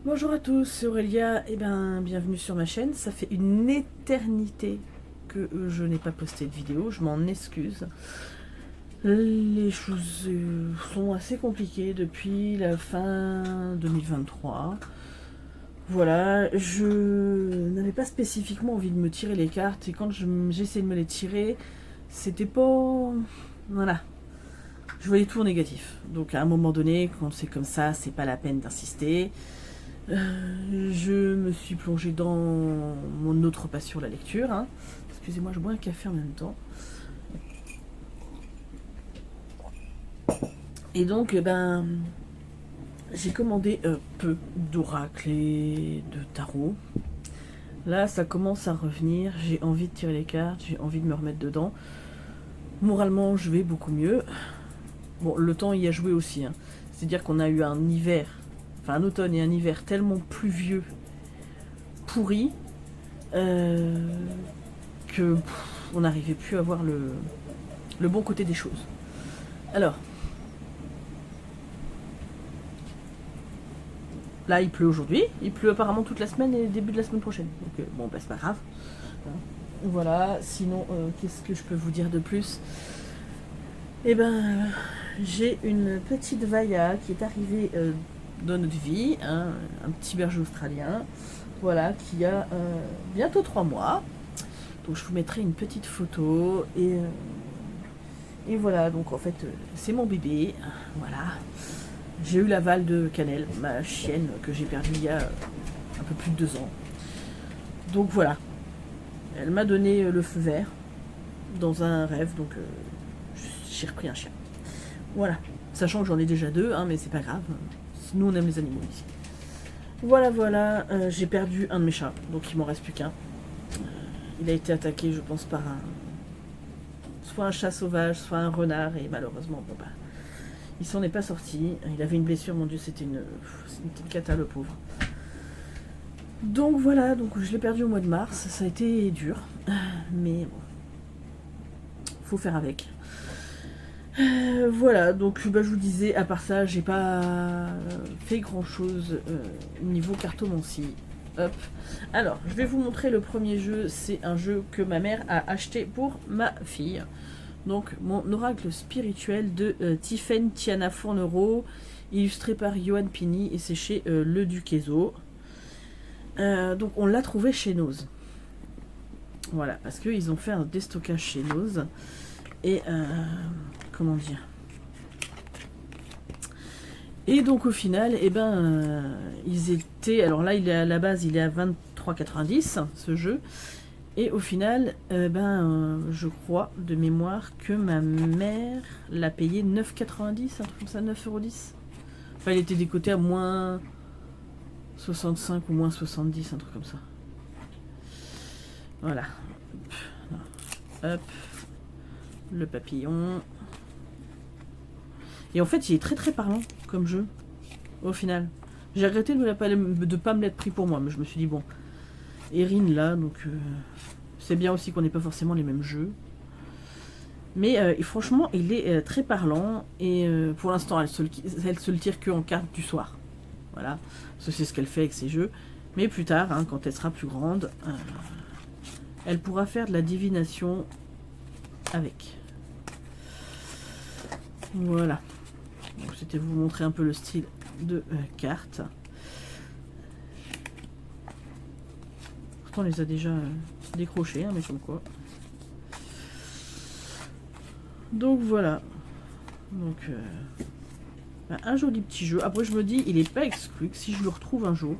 Bonjour à tous, c'est Aurélia, et bienvenue sur ma chaîne. Ça fait une éternité que je n'ai pas posté de vidéo, je m'en excuse. Les choses sont assez compliquées depuis la fin 2023. Voilà, je n'avais pas spécifiquement envie de me tirer les cartes, et quand j'essayais de me les tirer, c'était pas... Voilà, je voyais tout en négatif. Donc à un moment donné, quand c'est comme ça, c'est pas la peine d'insister. Je me suis plongée dans mon autre passion, la lecture. Hein. Excusez-moi, je bois un café en même temps. Et donc, j'ai commandé peu d'oracles et de tarot. Là, ça commence à revenir. J'ai envie de tirer les cartes, j'ai envie de me remettre dedans. Moralement, je vais beaucoup mieux. Bon, le temps y a joué aussi. Hein. C'est-à-dire qu'on a eu un hiver, enfin un automne et un hiver tellement pluvieux, pourri, que on n'arrivait plus à voir le bon côté des choses. Alors, là il pleut aujourd'hui, il pleut apparemment toute la semaine et le début de la semaine prochaine. Donc bon, c'est pas grave. Voilà, sinon, qu'est-ce que je peux vous dire de plus? J'ai une petite Vailla qui est arrivée dans notre vie, hein, un petit berger australien, voilà, qui a bientôt 3 mois. Donc je vous mettrai une petite photo et voilà, donc en fait c'est mon bébé, voilà. J'ai eu l'aval de Cannelle, ma chienne que j'ai perdue il y a un peu plus de 2 ans. Donc voilà, elle m'a donné le feu vert dans un rêve, donc j'ai repris un chien. Voilà, sachant que j'en ai déjà 2, hein, mais c'est pas grave, nous on aime les animaux ici. Voilà, j'ai perdu un de mes chats, donc il m'en reste plus qu'un. Il a été attaqué, je pense, par soit un chat sauvage, soit un renard, et malheureusement, il s'en est pas sorti. Il avait une blessure, mon Dieu, c'était une petite cata, le pauvre. Donc voilà, donc je l'ai perdu au mois de mars, ça a été dur, mais bon, faut faire avec. Voilà, donc je vous disais, à part ça, j'ai pas fait grand chose niveau cartomancie. Hop. Alors, je vais vous montrer le premier jeu. C'est un jeu que ma mère a acheté pour ma fille. Donc, mon oracle spirituel de Tiffaine Tiana Fournereau, illustré par Johan Pini, et c'est chez Le Duquezo. Donc, on l'a trouvé chez Nose. Voilà, parce qu'ils ont fait un déstockage chez Nose. Et, comment dire? Et donc au final, ils étaient... Alors là, à la base, il est à 23,90 ce jeu. Et au final, je crois de mémoire que ma mère l'a payé 9,90, un truc comme ça, 9,10 €. Enfin, il était décoté à moins 65 ou moins 70, un truc comme ça. Voilà. Hop. Le papillon. Et en fait, il est très très parlant comme jeu, au final. J'ai regretté de ne pas me l'être pris pour moi, mais je me suis dit, bon, Erin là, donc c'est bien aussi qu'on n'ait pas forcément les mêmes jeux. Mais franchement, il est très parlant, et pour l'instant, elle se le tire qu'en carte du soir. Voilà, c'est ce qu'elle fait avec ses jeux. Mais plus tard, hein, quand elle sera plus grande, elle pourra faire de la divination avec. Voilà. Donc c'était vous montrer un peu le style de carte. Pourtant on les a déjà décrochés, hein, mais comme quoi. Donc voilà. Donc un joli petit jeu. Après je me dis, il n'est pas exclu que si je le retrouve un jour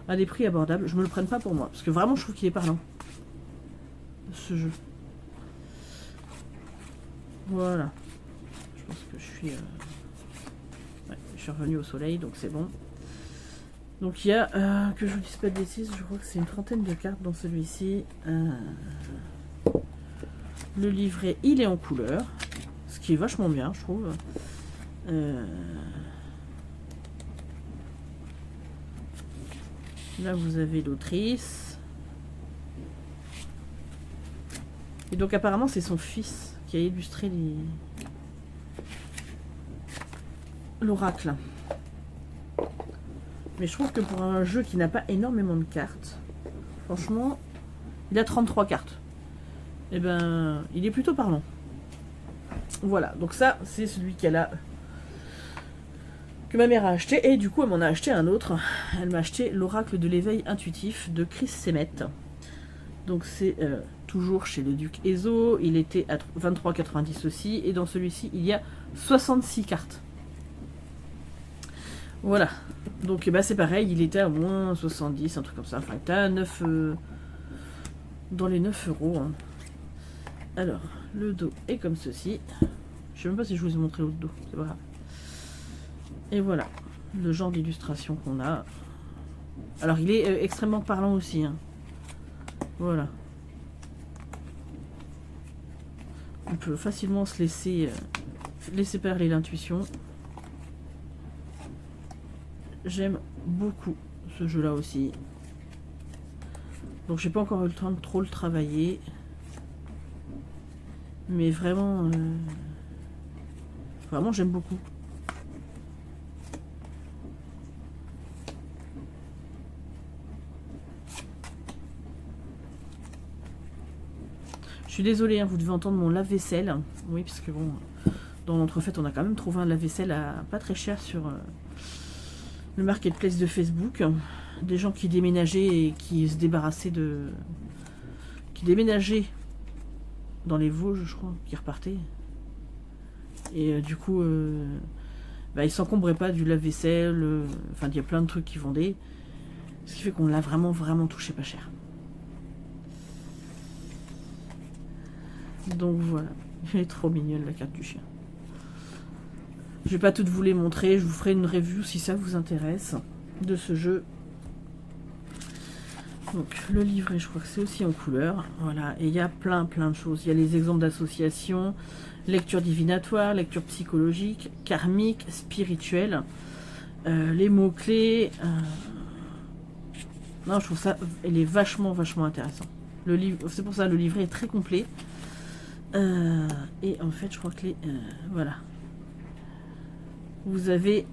à des prix abordables, je me le prenne pas pour moi. Parce que vraiment je trouve qu'il est parlant. Ce jeu. Voilà. Je pense que je suis... Ouais, je suis revenue au soleil, donc c'est bon. Donc il y a, que je vous dise pas de bêtises, je crois que c'est une trentaine de cartes dans celui-ci. Le livret, il est en couleur, ce qui est vachement bien, je trouve. Là, vous avez l'autrice. Et donc apparemment, c'est son fils qui a illustré l'oracle. Mais je trouve que pour un jeu qui n'a pas énormément de cartes, franchement, il a 33 cartes. Et ben, il est plutôt parlant. Voilà, donc ça, c'est celui qu'elle a, que ma mère a acheté. Et du coup, elle m'en a acheté un autre. Elle m'a acheté l'Oracle de l'éveil intuitif de Chris Semet. Donc c'est toujours chez le Duc Ezo. Il était à 23,90 aussi. Et dans celui-ci, il y a 66 cartes. Voilà. Donc bah, c'est pareil, il était à moins 70, un truc comme ça. Enfin, il était à 9... dans les 9 euros. Hein. Alors, le dos est comme ceci. Je sais même pas si je vous ai montré l'autre dos. C'est pas grave. Et voilà. Le genre d'illustration qu'on a. Alors, il est extrêmement parlant aussi. Hein. Voilà. On peut facilement se laisser parler l'intuition. J'aime beaucoup ce jeu-là aussi. Donc j'ai pas encore eu le temps de trop le travailler. Mais vraiment... vraiment j'aime beaucoup. Je suis désolée, hein, vous devez entendre mon lave-vaisselle. Oui, parce que bon... Dans l'entrefaite, on a quand même trouvé un lave-vaisselle à pas très cher sur... le marketplace de Facebook, des gens qui déménageaient et qui se débarrassaient de... qui déménageaient dans les Vosges, je crois, qui repartaient. Et du coup, bah, ils s'encombraient pas du lave-vaisselle, enfin, il y a plein de trucs qui vendaient. Ce qui fait qu'on l'a vraiment, vraiment touché pas cher. Donc voilà, elle est trop mignonne la carte du chien. Je vais pas toutes vous les montrer, je vous ferai une review si ça vous intéresse de ce jeu. Donc le livret, je crois que c'est aussi en couleur. Voilà, et il y a plein de choses. Il y a les exemples d'associations, lecture divinatoire, lecture psychologique, karmique, spirituelle, les mots-clés. Non, je trouve ça, il est vachement intéressant. Le livre, c'est pour ça, le livret est très complet. Et en fait, je crois que voilà. Vous avez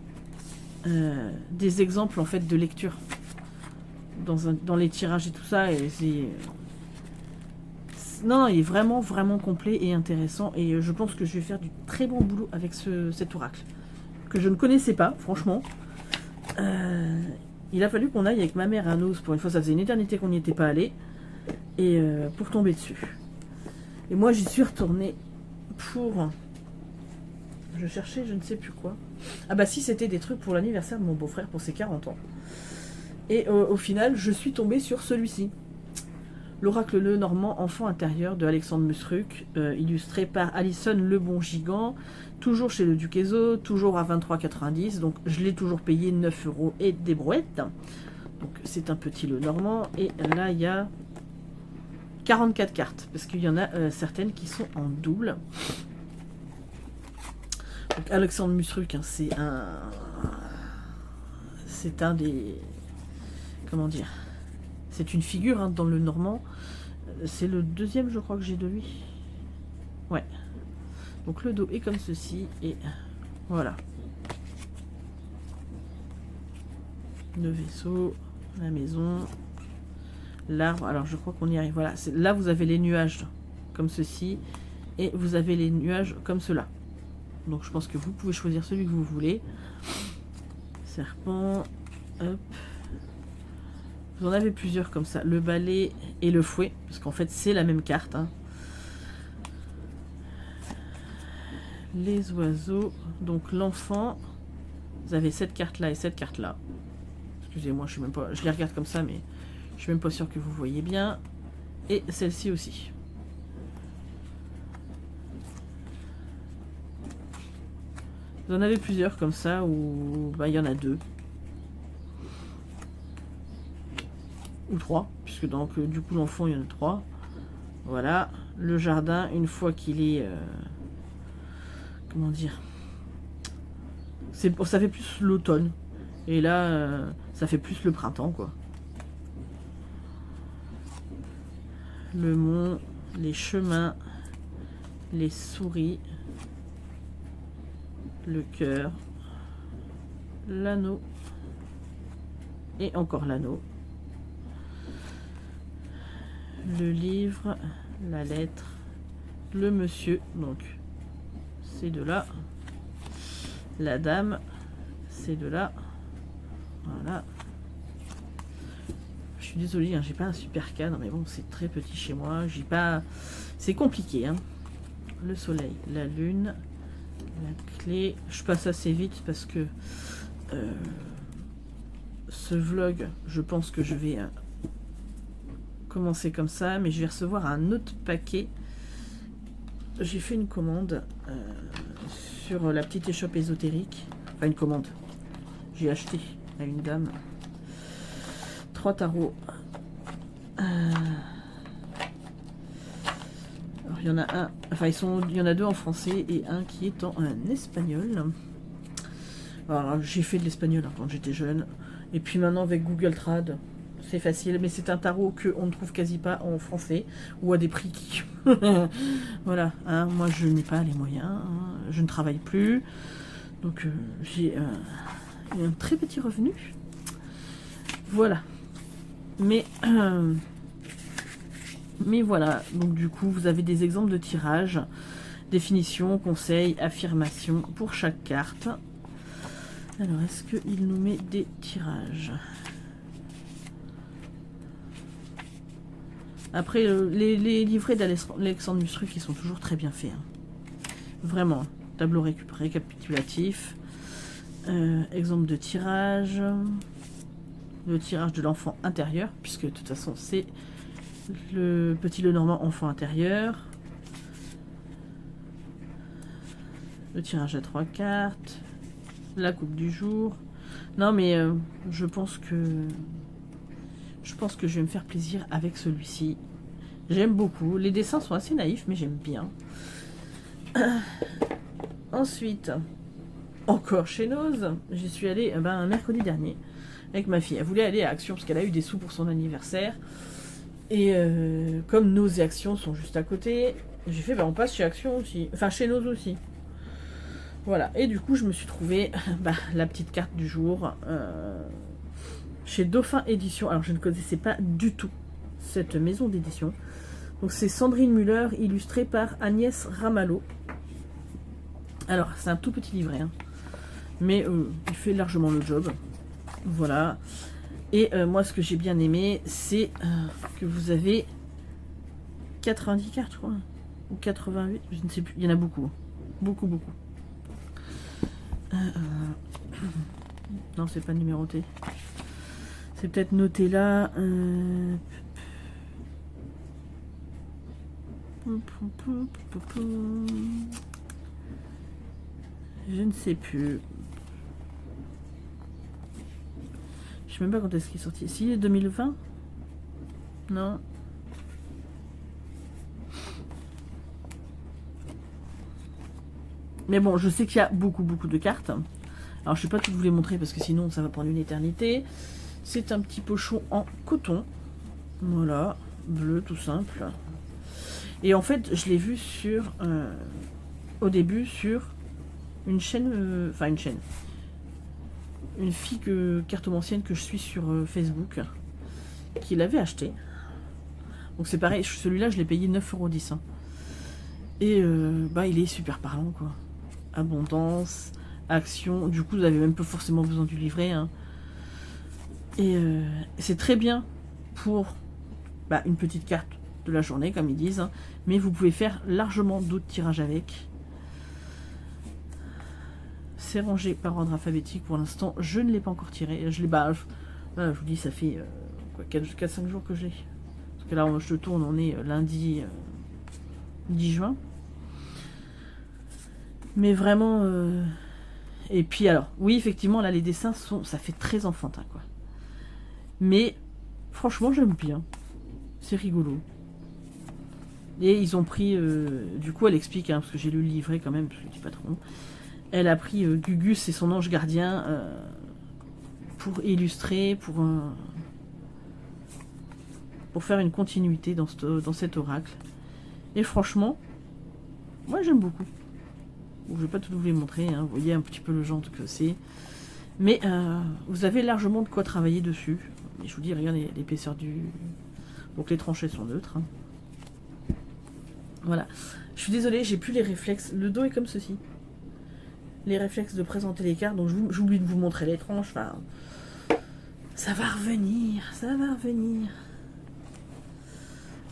des exemples en fait de lecture dans les tirages et tout ça, et non, il est vraiment complet et intéressant, et je pense que je vais faire du très bon boulot avec cet oracle que je ne connaissais pas, franchement. Il a fallu qu'on aille avec ma mère à Nos, pour une fois, ça faisait une éternité qu'on n'y était pas allé, et pour tomber dessus. Et moi j'y suis retournée pour... Je cherchais je ne sais plus quoi. Ah bah si, c'était des trucs pour l'anniversaire de mon beau-frère pour ses 40 ans. Et au final, je suis tombée sur celui-ci. L'Oracle Le Normand, enfant intérieur de Alexandre Musruc, illustré par Alison Le Bon Gigant, toujours chez le Duc Ezo, toujours à 23,90. Donc je l'ai toujours payé 9 € et des brouettes. Donc c'est un petit Le Normand. Et là, il y a 44 cartes, parce qu'il y en a certaines qui sont en double. Donc Alexandre Musruc, hein, c'est un des... Comment dire? C'est une figure hein, dans le Normand. C'est le deuxième, je crois, que j'ai de lui. Ouais. Donc le dos est comme ceci, et voilà. Le vaisseau, la maison, l'arbre. Alors je crois qu'on y arrive. Voilà. Là, vous avez les nuages comme ceci, et vous avez les nuages comme cela. Donc je pense que vous pouvez choisir celui que vous voulez. Serpent, hop. Vous en avez plusieurs comme ça. Le balai et le fouet, parce qu'en fait c'est la même carte. Hein. Les oiseaux, donc l'enfant. Vous avez cette carte là et cette carte là. Excusez-moi, je suis même pas. Je les regarde comme ça, mais je suis même pas sûre que vous voyez bien. Et celle-ci aussi. Vous en avez plusieurs comme ça, où bah, y en a 2. Ou 3, puisque donc du coup l'enfant il y en a 3. Voilà. Le jardin, une fois qu'il est... comment dire, ça fait plus l'automne. Et là, ça fait plus le printemps, quoi. Le mont, les chemins, les souris, le cœur, l'anneau, Et encore l'anneau. Le livre, la lettre, le monsieur, donc ces deux-là. La dame, ces deux-là. Voilà. Je suis désolée, hein, j'ai pas un super cadre, mais bon, c'est très petit chez moi. J'ai pas. C'est compliqué, hein. Le soleil, la lune, la clé. Je passe assez vite parce que ce vlog, je pense que je vais commencer comme ça, mais je vais recevoir un autre paquet. J'ai fait une commande sur la petite échoppe ésotérique. Enfin, une commande. J'ai acheté à une dame 3 tarots. Alors, il y en a un, enfin il y en a 2 en français et un qui est en espagnol. Alors, j'ai fait de l'espagnol quand j'étais jeune. Et puis maintenant avec Google Trad, c'est facile. Mais c'est un tarot qu'on ne trouve quasi pas en français ou à des prix qui... voilà, hein, moi je n'ai pas les moyens. Hein, je ne travaille plus. Donc j'ai un très petit revenu. Voilà. Mais voilà, donc du coup vous avez des exemples de tirages, définition, conseils, affirmations pour chaque carte. Alors est-ce qu'il nous met des tirages? Après les livrets d'Alexandre Mustru qui sont toujours très bien faits, hein. Vraiment, tableau récapitulatif, exemple de tirage, le tirage de l'enfant intérieur, puisque de toute façon c'est le petit Lenormand enfant intérieur, le tirage à 3 cartes, la coupe du jour. Non mais je pense que je vais me faire plaisir avec celui-ci. J'aime beaucoup, les dessins sont assez naïfs mais j'aime bien. Ensuite, encore chez Nose, j'y suis allée un mercredi dernier avec ma fille. Elle voulait aller à Action parce qu'elle a eu des sous pour son anniversaire. Et comme Nose et Action sont juste à côté, j'ai fait on passe chez Action aussi. Enfin chez Nose aussi. Voilà. Et du coup je me suis trouvé la petite carte du jour chez Dauphin Édition. Alors je ne connaissais pas du tout cette maison d'édition. Donc c'est Sandrine Muller, illustrée par Agnès Ramalho. Alors c'est un tout petit livret, hein, mais il fait largement le job. Voilà. Et moi, ce que j'ai bien aimé, c'est que vous avez 90 cartes, je crois. Ou 88, je ne sais plus. Il y en a beaucoup. Beaucoup, beaucoup. Non, c'est pas numéroté. C'est peut-être noté là. Je ne sais plus. Je sais même pas quand est-ce qu'il est sorti. Si, 2020 ? Non. Mais bon, je sais qu'il y a beaucoup de cartes. Alors, je ne vais pas tout vous les montrer parce que sinon, ça va prendre une éternité. C'est un petit pochon en coton. Voilà, bleu, tout simple. Et en fait, je l'ai vu sur... au début, sur une chaîne... Enfin, une chaîne. Une fille cartomancienne que je suis sur Facebook qui l'avait acheté. Donc c'est pareil, celui-là je l'ai payé 9,10 €. Et il est super parlant quoi. Abondance, action, du coup vous n'avez même pas forcément besoin du livret, hein. Et c'est très bien pour une petite carte de la journée comme ils disent, hein. Mais vous pouvez faire largement d'autres tirages avec. C'est rangé par ordre alphabétique pour l'instant. Je ne l'ai pas encore tiré. Je vous dis, ça fait 4-5 jours que je l'ai. Parce que là, je tourne, on est lundi 10 juin. Mais vraiment... Et puis alors, oui, effectivement, là, les dessins ça fait très enfantin, quoi. Mais, franchement, j'aime bien. C'est rigolo. Et ils ont pris... du coup, elle explique, hein, parce que j'ai lu le livret quand même, parce que je dis pas trop. Elle a pris Gugus et son ange gardien pour illustrer, pour faire une continuité dans cet oracle. Et franchement, moi j'aime beaucoup. Bon, je vais pas tout vous les montrer, hein, vous voyez un petit peu le genre que c'est. Mais vous avez largement de quoi travailler dessus. Et je vous dis, regardez l'épaisseur du... Donc les tranchées sont neutres. Hein. Voilà. Je suis désolée, j'ai plus les réflexes. Le dos est comme ceci. Les réflexes de présenter les cartes. Donc j'oublie de vous montrer les tranches. Enfin, ça va revenir. Ça va revenir.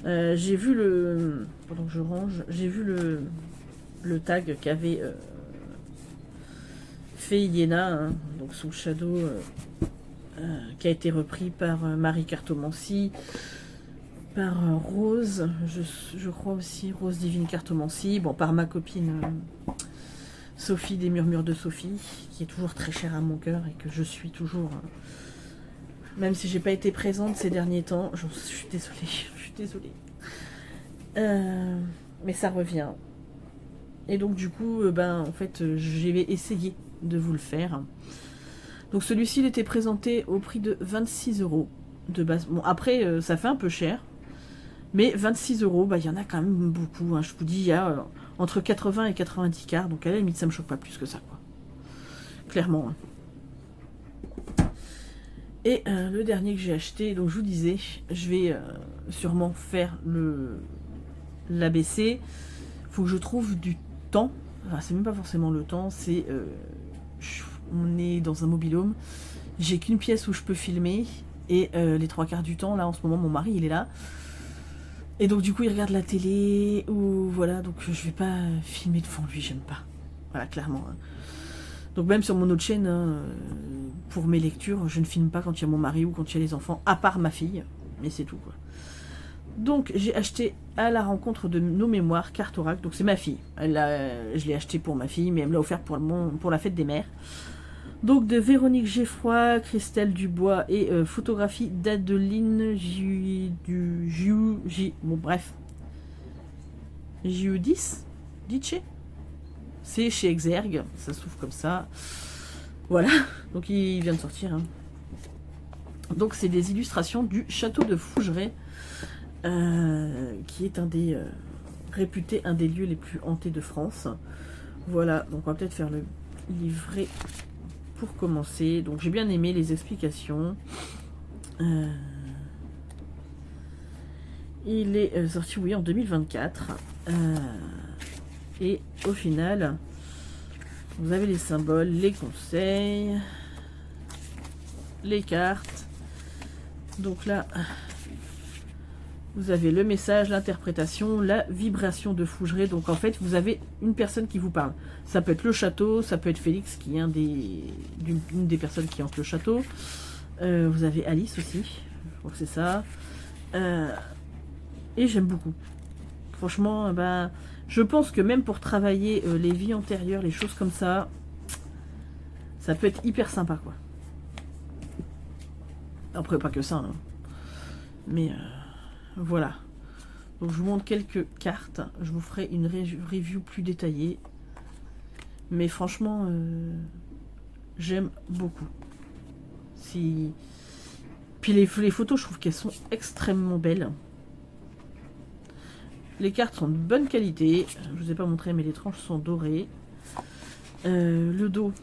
J'ai vu le... Pendant que je range, j'ai vu le tag qu'avait fait Iéna, hein, donc son shadow qui a été repris par Marie Cartomancie, par Rose, je crois aussi, Rose Divine Cartomancie, bon, par ma copine Sophie des Murmures de Sophie, qui est toujours très chère à mon cœur et que je suis toujours... même si j'ai pas été présente ces derniers temps, je suis désolée, mais ça revient. Et donc du coup, en fait, j'ai essayé de vous le faire. Donc celui-ci, il était présenté au prix de 26 € de base. Bon, après, ça fait un peu cher. Mais 26 €, il y en a quand même beaucoup. Hein. Je vous dis, il y a entre 80 et 90 cartes. Donc à la limite, ça me choque pas plus que ça, quoi. Clairement. Hein. Et le dernier que j'ai acheté, donc je vous disais, je vais sûrement faire l'ABC. Faut que je trouve du temps. Enfin, c'est même pas forcément le temps, c'est... on est dans un mobil-home. J'ai qu'une pièce où je peux filmer. Et les 3/4 du temps, là, en ce moment, mon mari, il est là. Et donc, du coup, il regarde la télé. Ou voilà, donc je vais pas filmer devant lui, j'aime pas. Voilà, clairement. Hein. Donc, même sur mon autre chaîne, hein, pour mes lectures, je ne filme pas quand il y a mon mari ou quand il y a les enfants, à part ma fille. Mais c'est tout, quoi. Donc j'ai acheté à la rencontre de nos mémoires Cartorac, donc c'est ma fille. Je l'ai acheté pour ma fille, mais elle me l'a offert pour la fête des mères. Donc de Véronique Geffroy, Christelle Dubois et photographie d'Adeline bon bref. Giudis Dice. C'est chez Exergue, ça se trouve comme ça. Voilà, donc il vient de sortir. Hein. Donc c'est des illustrations du château de Fougeray. Qui est réputé un des lieux les plus hantés de France. Voilà, donc on va peut-être faire le livret pour commencer. Donc j'ai bien aimé les explications. Il est sorti, oui, en 2024. Et au final, vous avez les symboles, les conseils, les cartes. Donc là... vous avez le message, l'interprétation, la vibration de Fougeray. Donc en fait, vous avez une personne qui vous parle. Ça peut être le château, ça peut être Félix, qui est une des personnes qui hante le château. Vous avez Alice aussi, je crois que c'est ça. Et j'aime beaucoup. Franchement, je pense que même pour travailler les vies antérieures, les choses comme ça, ça peut être hyper sympa, quoi. Après, pas que ça, hein. Mais... voilà, donc je vous montre quelques cartes, je vous ferai une review plus détaillée, mais franchement, j'aime beaucoup. Puis les photos, je trouve qu'elles sont extrêmement belles. Les cartes sont de bonne qualité, je vous ai pas montré, mais les tranches sont dorées. Le dos,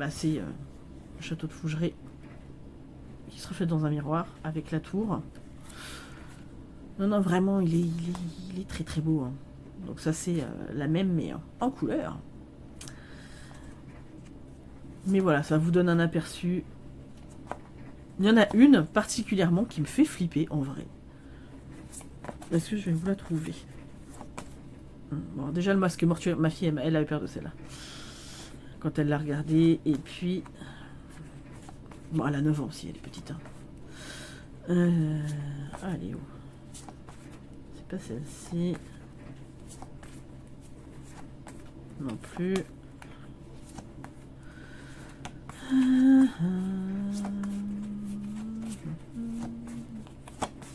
c'est le château de Fougeray, qui se reflète dans un miroir, avec la tour. Non, vraiment, il est très très beau. Hein. Donc ça, c'est la même, mais en couleur. Mais voilà, ça vous donne un aperçu. Il y en a une particulièrement qui me fait flipper, en vrai. Est-ce que je vais vous la trouver? Bon, déjà, le masque mortuaire, ma fille, elle a eu peur de celle-là. Quand elle l'a regardée, et puis... bon, elle a 9 ans aussi, elle est petite. Hein. Allez, où? Pas celle-ci non plus. On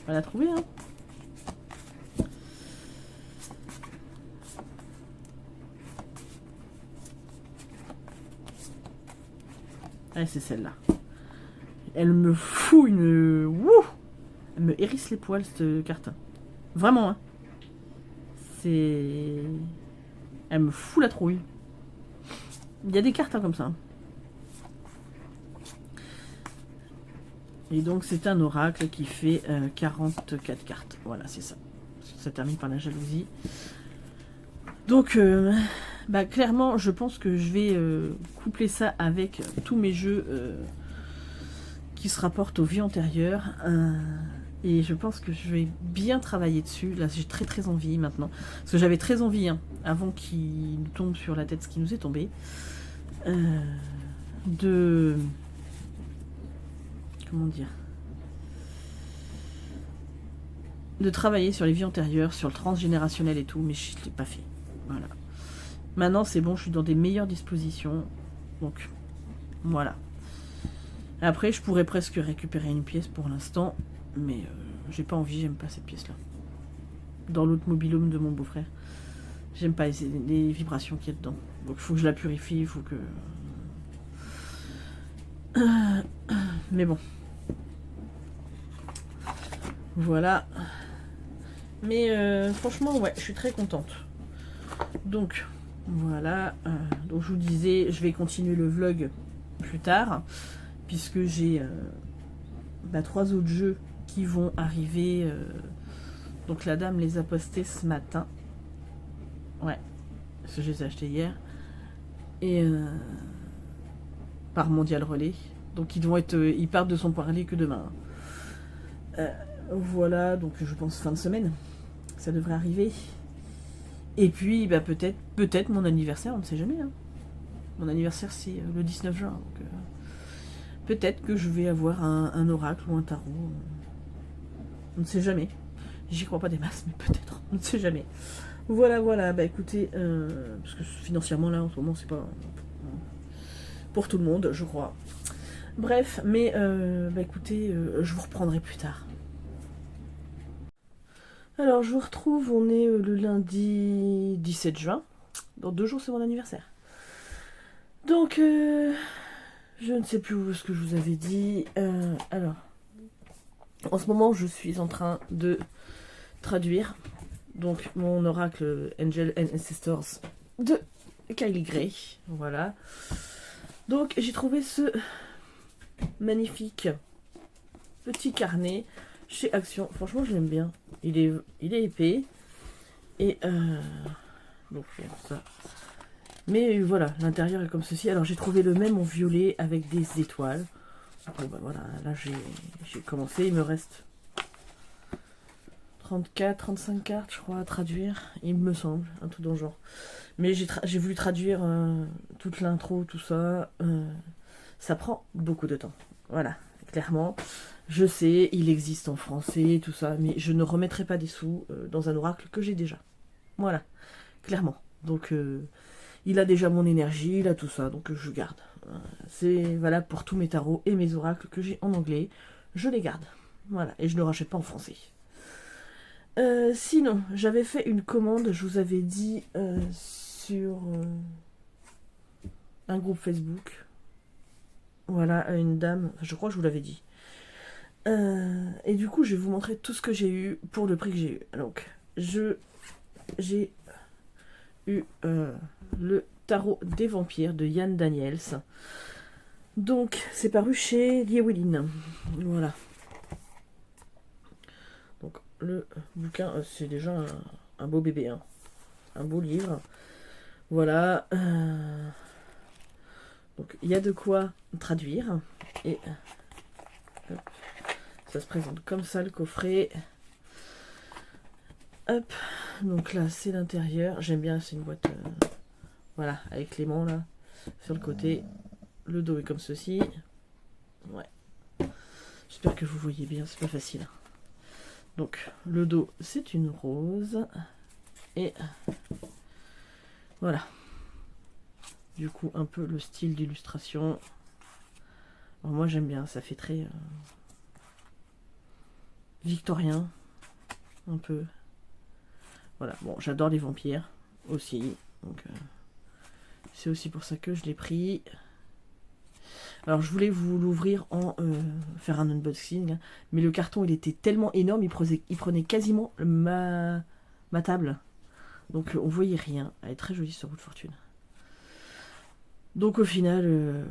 va la trouver, hein. Allez, c'est celle-là. Elle me fout une... wouh, elle me hérisse les poils, cette carte. Vraiment, hein. C'est... elle me fout la trouille. Il y a des cartes hein, comme ça. Et donc c'est un oracle qui fait 44 cartes. Voilà, c'est ça. Ça termine par la jalousie. Donc, bah, clairement, je pense que je vais coupler ça avec tous mes jeux qui se rapportent aux vies antérieures. Et je pense que je vais bien travailler dessus. Là, j'ai très très envie maintenant. Parce que j'avais très envie, hein, avant qu'il nous tombe sur la tête ce qui nous est tombé, de... Comment dire, de travailler sur les vies antérieures, sur le transgénérationnel et tout, mais je ne l'ai pas fait. Voilà. Maintenant, c'est bon, je suis dans des meilleures dispositions. Donc, voilà. Après, je pourrais presque récupérer une pièce pour l'instant, mais j'ai pas envie, j'aime pas cette pièce-là. Dans l'autre mobil-home de mon beau-frère, j'aime pas les vibrations qu'il y a dedans. Donc, il faut que je la purifie, il faut que... Mais bon. Voilà. Mais franchement, ouais, je suis très contente. Donc, voilà. Donc, je vous disais, je vais continuer le vlog plus tard, puisque j'ai 3 autres jeux qui vont arriver. Donc, la dame les a postés ce matin. Ouais, parce que je les ai achetés hier. Et par Mondial Relais. Donc, ils partent de son parler que demain. Voilà, donc je pense fin de semaine. Ça devrait arriver. Et puis, bah, peut-être mon anniversaire, on ne sait jamais. Hein. Mon anniversaire, c'est le 19 juin. Donc, peut-être que je vais avoir un oracle ou un tarot. On ne sait jamais. J'y crois pas des masses, mais peut-être. On ne sait jamais. Voilà, voilà. Bah écoutez, parce que financièrement, là, en ce moment, c'est pas pour tout le monde, je crois. Bref, mais bah écoutez, je vous reprendrai plus tard. Alors, je vous retrouve, on est le lundi 17 juin. Dans 2 jours, c'est mon anniversaire. Donc, je ne sais plus où ce que je vous avais dit. Alors, en ce moment, je suis en train de traduire donc mon oracle Angel and Ancestors de Kylie Gray. Voilà. Donc, j'ai trouvé ce magnifique petit carnet chez Action. Franchement, je l'aime bien. Il est épais. Et donc, ça. Mais voilà, l'intérieur est comme ceci. Alors, j'ai trouvé le même en violet avec des étoiles. Bon, bah voilà, là, j'ai commencé. Il me reste 35 cartes, je crois, à traduire. Il me semble, un tout dans le genre. Mais j'ai voulu traduire toute l'intro, tout ça. Ça prend beaucoup de temps. Voilà, clairement. Je sais, il existe en français, tout ça, mais je ne remettrai pas des sous dans un oracle que j'ai déjà. Voilà, clairement. Donc, il a déjà mon énergie, il a tout ça, donc je garde. C'est valable pour tous mes tarots et mes oracles que j'ai en anglais. Je les garde. Voilà, et je ne rachète pas en français. Sinon, j'avais fait une commande, je vous avais dit, sur un groupe Facebook. Voilà, à une dame, je crois que je vous l'avais dit. Et du coup, je vais vous montrer tout ce que j'ai eu pour le prix que j'ai eu. Donc, j'ai eu le tarot des vampires de Yann Daniels. Donc, c'est paru chez Llewellyn. Voilà. Donc, le bouquin, c'est déjà un beau bébé. Hein. Un beau livre. Voilà. Donc, il y a de quoi traduire. Et hop, ça se présente comme ça, le coffret. Hop. Donc là, c'est l'intérieur. J'aime bien, c'est une boîte... voilà, avec l'aimant, là. Sur le côté. Le dos est comme ceci. Ouais. J'espère que vous voyez bien, c'est pas facile. Donc, le dos, c'est une rose. Et... voilà. Du coup, un peu le style d'illustration. Moi, j'aime bien. Ça fait très... victorien. Un peu. Voilà. Bon, j'adore les vampires. Aussi. Donc, c'est aussi pour ça que je l'ai pris. Alors, je voulais vous l'ouvrir en... faire un unboxing. Hein, mais le carton, il était tellement énorme. Il prenait quasiment ma table. Donc, on voyait rien. Elle est très jolie, sur Roue de Fortune. Donc au final,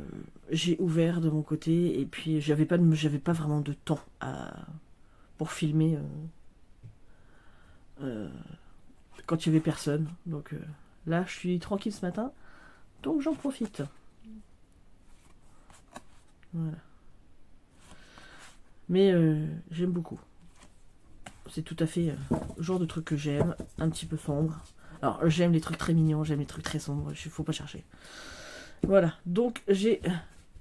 j'ai ouvert de mon côté et puis j'avais pas vraiment de temps pour filmer quand il y avait personne. Donc là, je suis tranquille ce matin, donc j'en profite. Voilà. Mais j'aime beaucoup. C'est tout à fait le genre de truc que j'aime, un petit peu sombre. Alors j'aime les trucs très mignons, j'aime les trucs très sombres, il faut pas chercher. Voilà, donc j'ai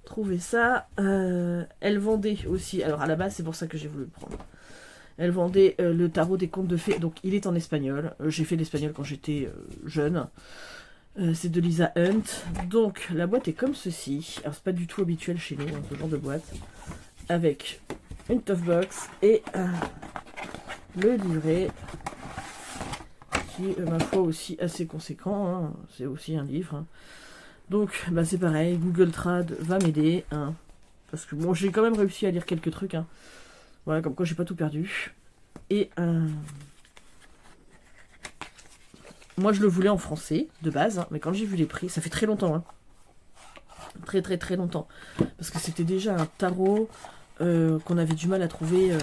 trouvé ça. Elle vendait aussi, alors à la base c'est pour ça que j'ai voulu le prendre. Elle vendait le tarot des contes de fées, donc il est en espagnol. J'ai fait l'espagnol quand j'étais jeune. C'est de Lisa Hunt. Donc la boîte est comme ceci. Alors c'est pas du tout habituel chez nous, hein, ce genre de boîte. Avec une tough box et le livret qui est ma foi aussi assez conséquent. Hein. C'est aussi un livre. Hein. Donc bah, c'est pareil, Google Trad va m'aider. Hein, parce que bon, j'ai quand même réussi à lire quelques trucs. Hein. Voilà, comme quoi j'ai pas tout perdu. Et moi je le voulais en français de base, hein, mais quand j'ai vu les prix, ça fait très longtemps. Hein. Très très très longtemps. Parce que c'était déjà un tarot qu'on avait du mal à trouver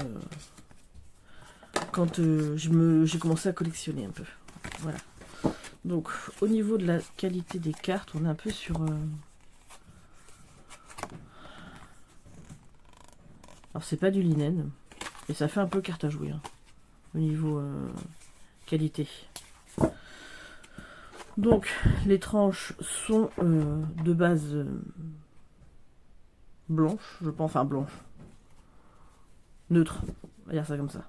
quand j'ai commencé à collectionner un peu. Voilà. Donc au niveau de la qualité des cartes, on est un peu sur... Alors c'est pas du linen. Et ça fait un peu carte à jouer. Hein, au niveau qualité. Donc les tranches sont de base blanche, je pense, enfin blanche. Neutre, on va dire ça comme ça.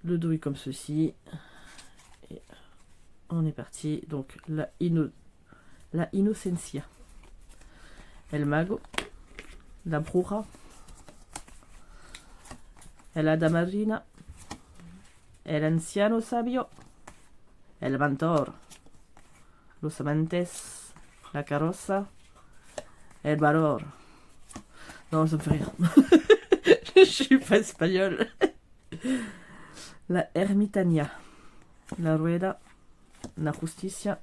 Le dos est comme ceci. Et on est parti. Donc la Inocencia. El Mago. La Bruja. El Hada Madrina. El Anciano Sabio. El Mentor. Los Amantes. La Carroza. El Valor. Non, ça me fait rire. Je suis pas espagnole. La Ermitaña. La Rueda. La Justicia.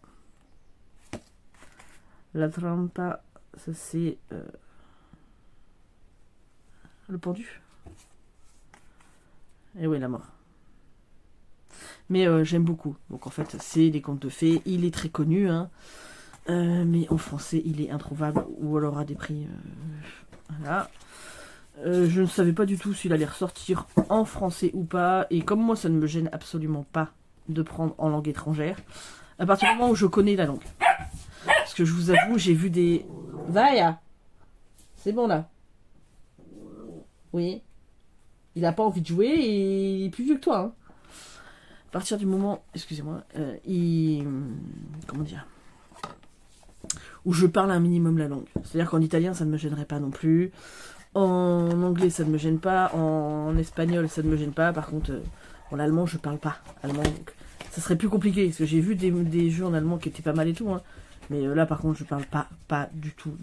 La Trampa. Ça c'est... le pendu. Et oui, la mort. Mais j'aime beaucoup. Donc en fait, c'est des contes de fées. Il est très connu, hein. Mais en français, il est introuvable. Ou alors à des prix... voilà. Je ne savais pas du tout s'il allait ressortir en français ou pas. Et comme moi, ça ne me gêne absolument pas de prendre en langue étrangère. À partir du moment où je connais la langue. Parce que je vous avoue, j'ai vu des... Vaya! C'est bon là. Oui. Il n'a pas envie de jouer et il est plus vieux que toi. Hein. À partir du moment, excusez-moi, comment dire, où je parle un minimum la langue. C'est-à-dire qu'en italien, ça ne me gênerait pas non plus. En anglais, ça ne me gêne pas. En espagnol, ça ne me gêne pas. Par contre, en allemand, je parle pas allemand. Donc, ça serait plus compliqué. Parce que j'ai vu des jeux en allemand qui étaient pas mal et tout. Hein. Mais là, par contre, je parle pas du tout.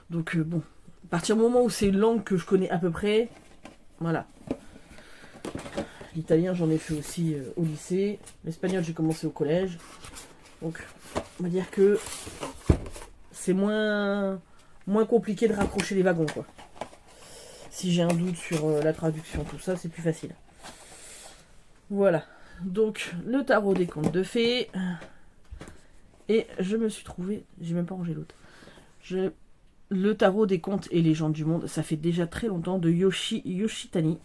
Donc, bon. À partir du moment où c'est une langue que je connais à peu près, voilà. L'italien, j'en ai fait aussi au lycée. L'espagnol, j'ai commencé au collège. Donc, on va dire que c'est moins compliqué de raccrocher les wagons, quoi. Si j'ai un doute sur la traduction, tout ça, c'est plus facile. Voilà. Donc, le tarot des contes de fées. Et je me suis trouvé... J'ai même pas rangé l'autre. Le tarot des contes et légendes du monde, ça fait déjà très longtemps, de Yoshitani.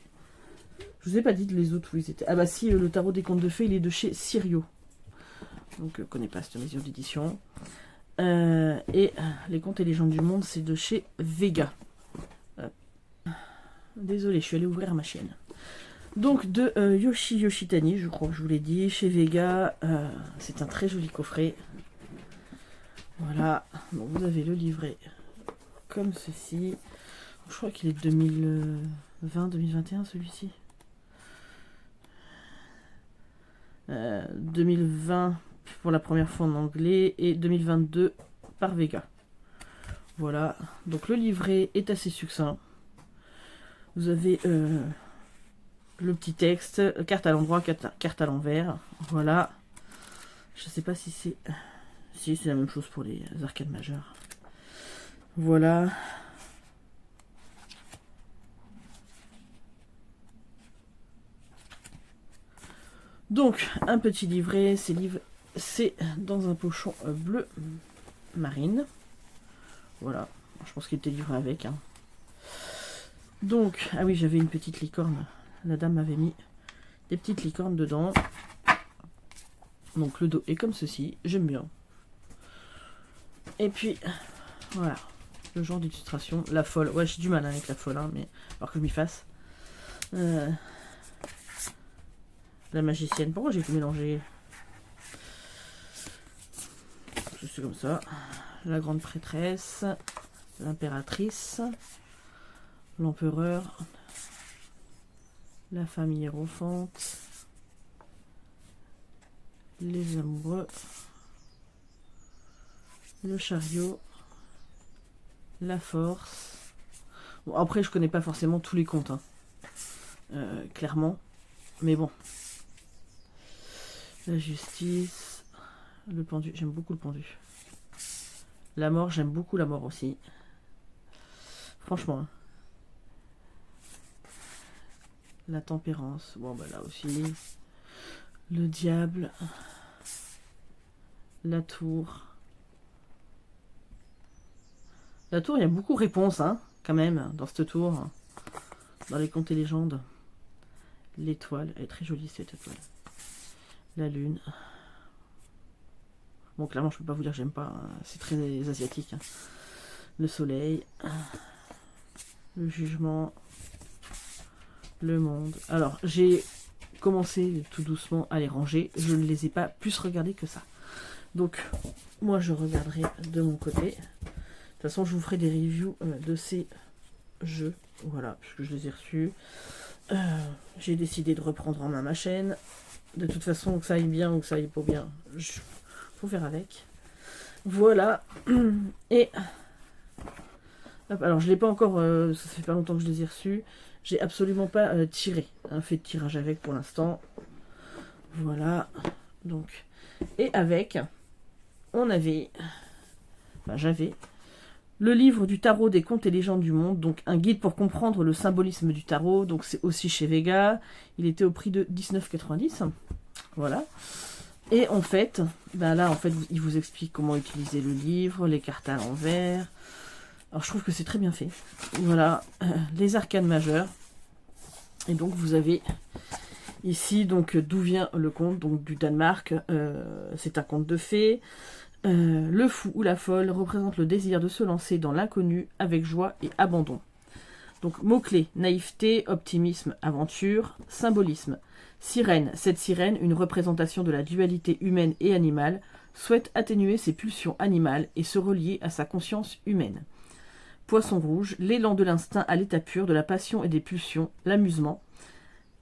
Je vous ai pas dit de les autres où ils étaient. Ah bah si, le tarot des contes de fées, il est de chez Sirio. Donc je connais pas cette maison d'édition. Et les contes et légendes du monde, c'est de chez Vega. Désolée, je suis allée ouvrir ma chaîne. Donc de Yoshitani, je crois que je vous l'ai dit, chez Vega. C'est un très joli coffret. Voilà, donc vous avez le livret comme ceci. Je crois qu'il est 2020-2021 celui-ci. 2020 pour la première fois en anglais et 2022 par Vega. Voilà, donc le livret est assez succinct. Vous avez le petit texte, carte à l'endroit, carte à l'envers. Voilà. Je sais pas si Si, c'est la même chose pour les arcades majeures. Voilà. Donc, un petit livret, c'est dans un pochon bleu marine. Voilà, je pense qu'il était livré avec. Hein. Donc, ah oui, j'avais une petite licorne. La dame m'avait mis des petites licornes dedans. Donc le dos est comme ceci, j'aime bien. Et puis, voilà, le genre d'illustration. La folle, ouais, j'ai du mal avec la folle, hein, mais alors que je m'y fasse. La magicienne, pourquoi j'ai tout mélangé? C'est comme ça. La grande prêtresse, l'impératrice, l'empereur, la femme hiérophante, les amoureux, le chariot, la force. Bon, après, je connais pas forcément tous les contes, hein. Clairement, mais bon. La justice, le pendu, j'aime beaucoup le pendu. La mort, j'aime beaucoup la mort aussi. Franchement. Hein. La tempérance, bon bah là aussi. Le diable. La tour. La tour, il y a beaucoup de réponses, hein, quand même, dans cette tour. Dans les contes et légendes. L'étoile, elle est très jolie cette étoile. La lune. Bon, clairement, je peux pas vous dire que j'aime pas. Hein. C'est très asiatique. Hein. Le soleil. Le jugement. Le monde. Alors, j'ai commencé tout doucement à les ranger. Je ne les ai pas plus regardés que ça. Donc, moi, je regarderai de mon côté. De toute façon, je vous ferai des reviews de ces jeux. Voilà, puisque je les ai reçus. J'ai décidé de reprendre en main ma chaîne. De toute façon, que ça aille bien ou que ça aille pas bien, faut faire avec. Voilà. Et hop, alors je l'ai pas encore, ça fait pas longtemps que je les ai reçus. J'ai absolument pas tiré, fait de tirage avec pour l'instant. Voilà. Donc, et avec, on avait, enfin j'avais le livre du tarot des contes et légendes du monde, donc un guide pour comprendre le symbolisme du tarot. Donc c'est aussi chez Vega. Il était au prix de 19,90. Voilà. Et en fait, ben là, en fait, il vous explique comment utiliser le livre, les cartes à l'envers. Alors je trouve que c'est très bien fait. Voilà, les arcanes majeures. Et donc vous avez ici donc d'où vient le conte, donc du Danemark. C'est un conte de fées. Le fou ou la folle représente le désir de se lancer dans l'inconnu avec joie et abandon. Donc mots-clés, naïveté, optimisme, aventure, symbolisme. Sirène, cette sirène, une représentation de la dualité humaine et animale, souhaite atténuer ses pulsions animales et se relier à sa conscience humaine. Poisson rouge, l'élan de l'instinct à l'état pur de la passion et des pulsions, l'amusement.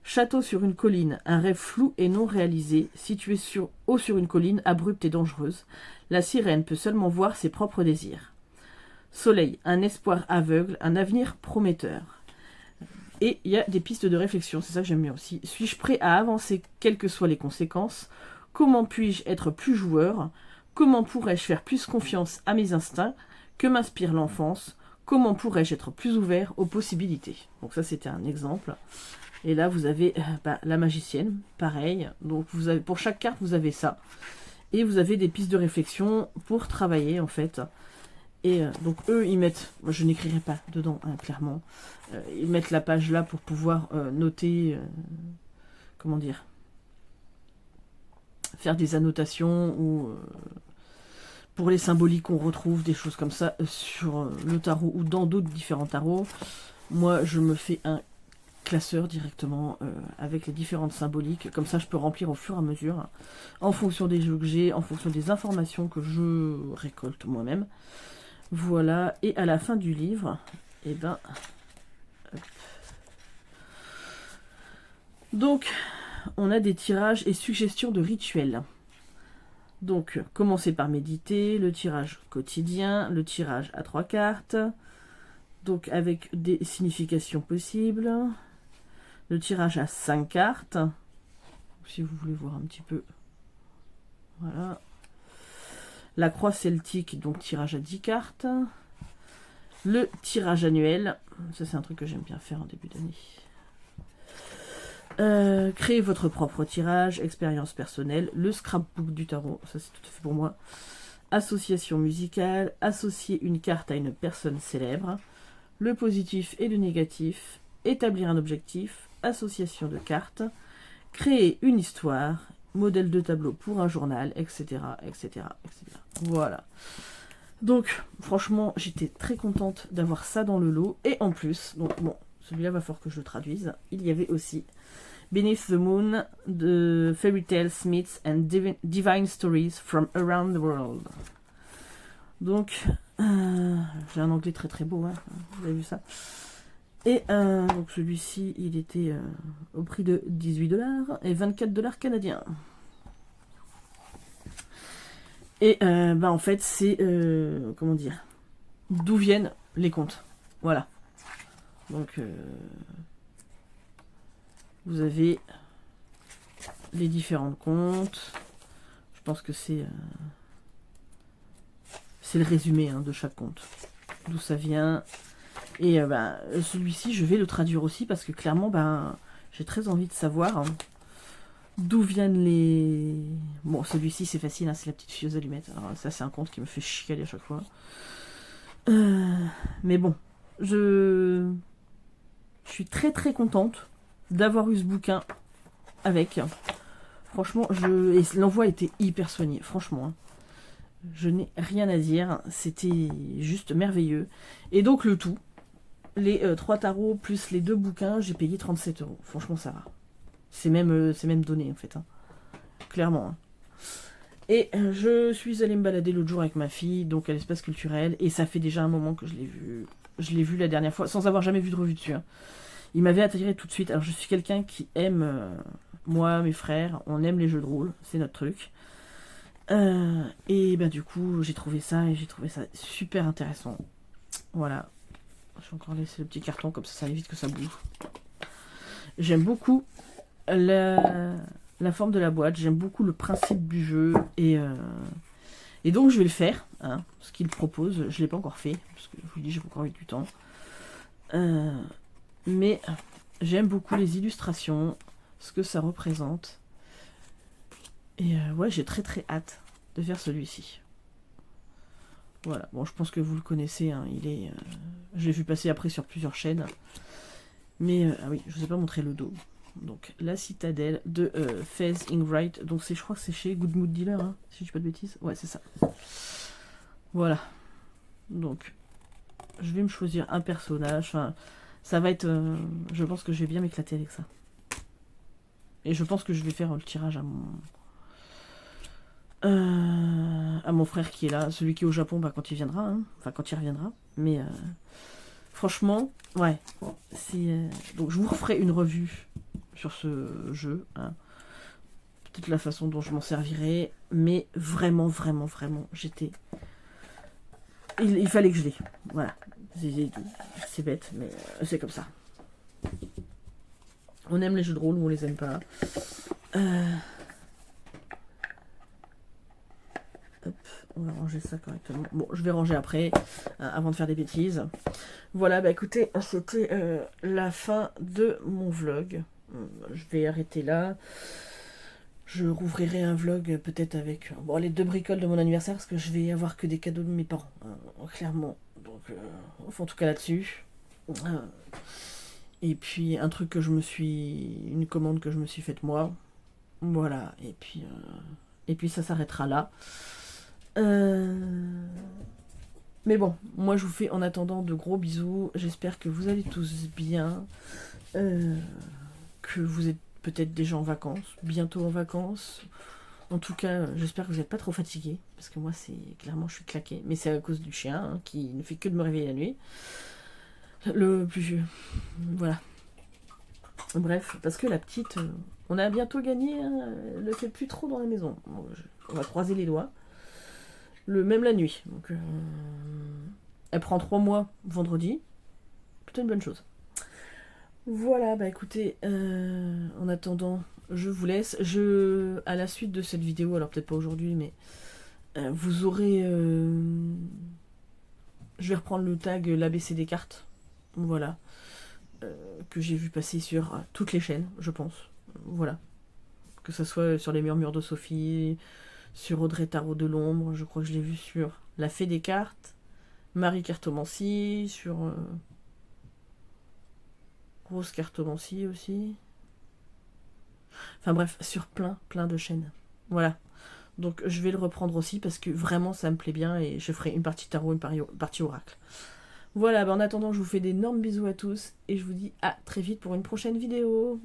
Château sur une colline, un rêve flou et non réalisé, situé haut sur une colline abrupte et dangereuse. La sirène peut seulement voir ses propres désirs. Soleil, un espoir aveugle, un avenir prometteur. Et il y a des pistes de réflexion, c'est ça que j'aime bien aussi. Suis-je prêt à avancer quelles que soient les conséquences? Comment puis-je être plus joueur? Comment pourrais-je faire plus confiance à mes instincts? Que m'inspire l'enfance? Comment pourrais-je être plus ouvert aux possibilités? Donc ça c'était un exemple. Et là vous avez la magicienne, pareil. Donc vous avez, pour chaque carte vous avez ça. Et vous avez des pistes de réflexion pour travailler en fait. Et donc eux ils mettent, moi je n'écrirai pas dedans hein, clairement, ils mettent la page là pour pouvoir noter, comment dire, faire des annotations ou pour les symboliques qu'on retrouve, des choses comme ça sur le tarot ou dans d'autres différents tarots. Moi je me fais un classeur directement avec les différentes symboliques, comme ça je peux remplir au fur et à mesure, hein, en fonction des jeux que j'ai, en fonction des informations que je récolte moi-même. Voilà, et à la fin du livre, et ben, hop. Donc, on a des tirages et suggestions de rituels. Donc, commencez par méditer, le tirage quotidien, le tirage à 3 cartes, donc avec des significations possibles, le tirage à 5 cartes, si vous voulez voir un petit peu, voilà. La croix celtique, donc tirage à 10 cartes. Le tirage annuel, ça c'est un truc que j'aime bien faire en début d'année. Créez votre propre tirage, expérience personnelle, le scrapbook du tarot, ça c'est tout à fait pour moi. Association musicale, associer une carte à une personne célèbre, le positif et le négatif, établir un objectif, association de cartes, créer une histoire, modèle de tableau pour un journal, etc., etc., etc. Voilà. Donc, franchement, j'étais très contente d'avoir ça dans le lot. Et en plus, donc bon, celui-là va falloir que je le traduise. Il y avait aussi Beneath the Moon, de Fairy Tales, Myths and Divine Stories from Around the World. Donc, j'ai un anglais très très beau, hein, vous avez vu ça. Et donc celui-ci, il était au prix de 18$ et 24$ canadiens. Et en fait, c'est, comment dire, d'où viennent les contes. Voilà. Donc, vous avez les différents contes. Je pense que c'est le résumé de chaque conte. D'où ça vient. Et celui-ci, je vais le traduire aussi parce que clairement, j'ai très envie de savoir d'où viennent les... Bon, celui-ci, c'est facile, c'est la petite filleuse allumette. Alors, ça, c'est un conte qui me fait chicaler à chaque fois. Mais bon, je suis très très contente d'avoir eu ce bouquin avec. Franchement, et l'envoi était hyper soigné, franchement. Je n'ai rien à dire, c'était juste merveilleux. Et donc le tout, les 3 tarots plus les 2 bouquins, j'ai payé 37€. Franchement, ça va. C'est même donné en fait. Clairement. Et je suis allée me balader l'autre jour avec ma fille, donc à l'espace culturel, et ça fait déjà un moment que je l'ai vu. Je l'ai vu la dernière fois, sans avoir jamais vu de revue dessus. Il m'avait attiré tout de suite. Alors je suis quelqu'un qui aime, moi, mes frères, on aime les jeux de rôle, c'est notre truc. Et du coup, j'ai trouvé ça, et j'ai trouvé ça super intéressant. Voilà. Je vais encore laisser le petit carton, comme ça évite que ça bouge. J'aime beaucoup la forme de la boîte, j'aime beaucoup le principe du jeu, et donc je vais le faire, ce qu'il propose. Je ne l'ai pas encore fait, parce que je vous dis, j'ai encore eu du temps. Mais j'aime beaucoup les illustrations, ce que ça représente. Et ouais, j'ai très très hâte de faire celui-ci. Voilà, bon, je pense que vous le connaissez, il est... je l'ai vu passer après sur plusieurs chaînes. Mais, ah oui, je vous ai pas montré le dos. Donc, La Citadelle de Fez Ingright. Donc, je crois que c'est chez Good Mood Dealer, si je dis pas de bêtises. Ouais, c'est ça. Voilà. Donc, je vais me choisir un personnage. Enfin, ça va être... je pense que je vais bien m'éclater avec ça. Et je pense que je vais faire le tirage à mon frère qui est là, celui qui est au Japon quand il viendra, enfin quand il reviendra. Mais franchement, ouais, donc je vous referai une revue sur ce jeu, peut-être la façon dont je m'en servirai, mais vraiment, vraiment, vraiment, il fallait que je l'ai, voilà, c'est bête, mais c'est comme ça. On aime les jeux de rôle ou on les aime pas. Hop, on va ranger ça correctement. Bon, je vais ranger après, avant de faire des bêtises. Voilà, écoutez, c'était la fin de mon vlog. Je vais arrêter là. Je rouvrirai un vlog peut-être avec les 2 bricoles de mon anniversaire, parce que je vais avoir que des cadeaux de mes parents, clairement. Donc, enfin, en tout cas là-dessus. Et puis un truc que une commande que je me suis faite moi. Voilà, et puis ça s'arrêtera là. Mais bon, moi je vous fais en attendant de gros bisous. J'espère que vous allez tous bien, que vous êtes peut-être déjà en vacances, bientôt en vacances. En tout cas, j'espère que vous n'êtes pas trop fatigués, parce que moi clairement je suis claquée. Mais c'est à cause du chien qui ne fait que de me réveiller la nuit. Le plus vieux, voilà. Bref, parce que la petite, on a bientôt gagné, elle ne fait plus trop dans la maison. Bon, on va croiser les doigts. Même la nuit. Donc, elle prend 3 mois vendredi. Plutôt une bonne chose. Voilà, écoutez, en attendant, je vous laisse. À la suite de cette vidéo, alors peut-être pas aujourd'hui, mais Vous aurez... je vais reprendre le tag l'ABC des cartes. Voilà. Que j'ai vu passer sur toutes les chaînes, je pense. Voilà. Que ce soit sur les murmures de Sophie, sur Audrey Tarot de l'ombre, je crois que je l'ai vu sur La Fée des cartes, Marie Cartomancie, sur Rose Cartomancie aussi. Enfin bref, sur plein de chaînes. Voilà. Donc je vais le reprendre aussi parce que vraiment ça me plaît bien et je ferai une partie tarot, une partie oracle. Voilà, en attendant, je vous fais d'énormes bisous à tous et je vous dis à très vite pour une prochaine vidéo.